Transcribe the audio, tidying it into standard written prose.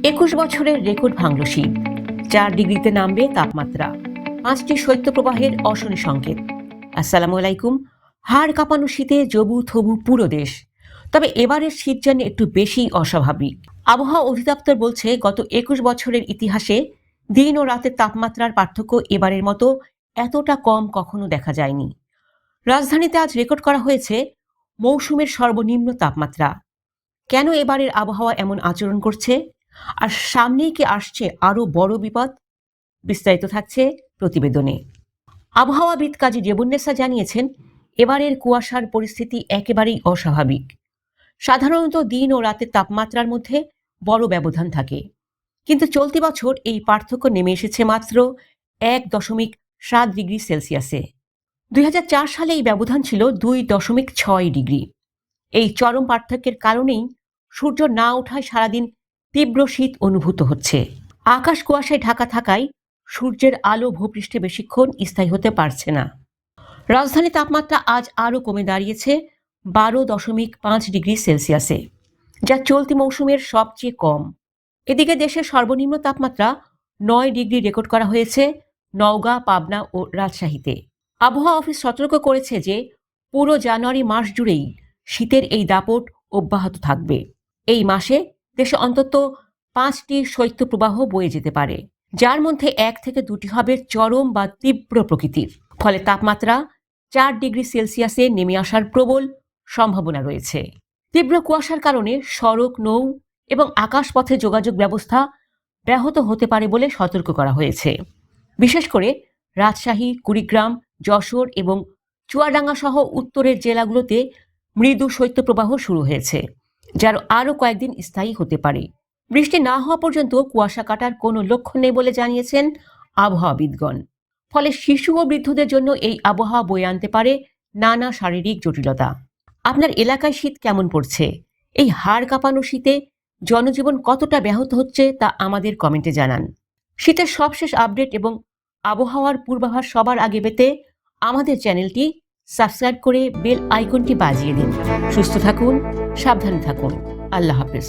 21 বছরের রেকর্ড ভাঙল শীত। 4 ডিগ্রিতে নামবে তাপমাত্রা। 5টি শৈত্যপ্রবাহের অশনি সংকেত। আসসালামু আলাইকুম। হাড় কাঁপানো শীতে জবু থবু পুরো দেশ। তবে এবারের শীত যেন একটু বেশি অস্বাভাবিক। আবহাওয়া অধিদপ্তর বলছে, গত 21 বছরের ইতিহাসে দিন ও রাতের তাপমাত্রার পার্থক্য এবারের মতো এতটা কম কখনো দেখা যায়নি। রাজধানীতে আজ রেকর্ড করা হয়েছে মৌসুমের সর্বনিম্ন তাপমাত্রা। কেন এবারের আবহাওয়া এমন আচরণ করছে, আর সামনেই কি আসছে আরো বড় বিপদ? বিস্তারিত থাকছে প্রতিবেদনে। আবহাওয়াবিদ কাজী জেবুন্নেসা জানিয়েছেন, এবারের কুয়াশার পরিস্থিতি একেবারেই অস্বাভাবিক। সাধারণত দিন ও রাতের তাপমাত্রার মধ্যে বড় ব্যবধান থাকে, কিন্তু চলতি বছর এই পার্থক্য নেমে এসেছে মাত্র 1.7 ডিগ্রি সেলসিয়াসে। 2004 সালে এই ব্যবধান ছিল 2.6 ডিগ্রি। এই চরম পার্থক্যের কারণেই সূর্য না ওঠায় সারাদিন তীব্র শীত অনুভূত হচ্ছে। আকাশ কুয়াশায় ঢাকা থাকায় সূর্যের আলো ভূপৃষ্ঠে বেশিক্ষণ স্থায়ী হতে পারছে না। রাজধানী তাপমাত্রা আজ আরও কমে দাঁড়িয়েছে 12.5 ডিগ্রি সেলসিয়াসে, যা চলতি মৌসুমের সবচেয়ে কম। এদিকে দেশের সর্বনিম্ন তাপমাত্রা 9 ডিগ্রি রেকর্ড করা হয়েছে নওগাঁ, পাবনা ও রাজশাহীতে। আবহাওয়া অফিস সতর্ক করেছে যে পুরো জানুয়ারি মাস জুড়েই শীতের এই দাপট অব্যাহত থাকবে। এই মাসে দেশে অন্তত 5টি শৈত্যপ্রবাহ বয়ে যেতে পারে, যার মধ্যে 1 থেকে 2টি হবে চরম বা তীব্র প্রকৃতির। ফলে তাপমাত্রা 4 ডিগ্রি সেলসিয়াসে নেমে আসার প্রবল সম্ভাবনা রয়েছে। তীব্র কুয়াশার কারণে সড়ক, নৌ এবং আকাশপথে যোগাযোগ ব্যবস্থা ব্যাহত হতে পারে বলে সতর্ক করা হয়েছে। বিশেষ করে রাজশাহী, কুড়িগ্রাম, যশোর এবং চুয়াডাঙ্গা সহ উত্তরের জেলাগুলোতে মৃদু শৈত্যপ্রবাহ শুরু হয়েছে, যার আরও কয়েকদিন স্থায়ী হতে পারে। বৃষ্টি না হওয়া পর্যন্ত কুয়াশা কাটার কোনো লক্ষণ নেই বলে জানিয়েছেন আবহাওয়াবিদগণ। ফলে শিশু ও বৃদ্ধদের জন্য এই আবহাওয়া বয়ে আনতে পারে নানা শারীরিক জটিলতা। আপনার এলাকায় শীত কেমন পড়ছে? এই হাড় কাঁপানো শীতে জনজীবন কতটা ব্যাহত হচ্ছে তা আমাদের কমেন্টে জানান। শীতের সবশেষ আপডেট এবং আবহাওয়ার পূর্বাভাস সবার আগে পেতে আমাদের চ্যানেলটি সাবস্ক্রাইব করে বেল আইকনটি বাজিয়ে দিন। সুস্থ থাকুন, সাবধানে থাকুন। আল্লাহ হাফেজ।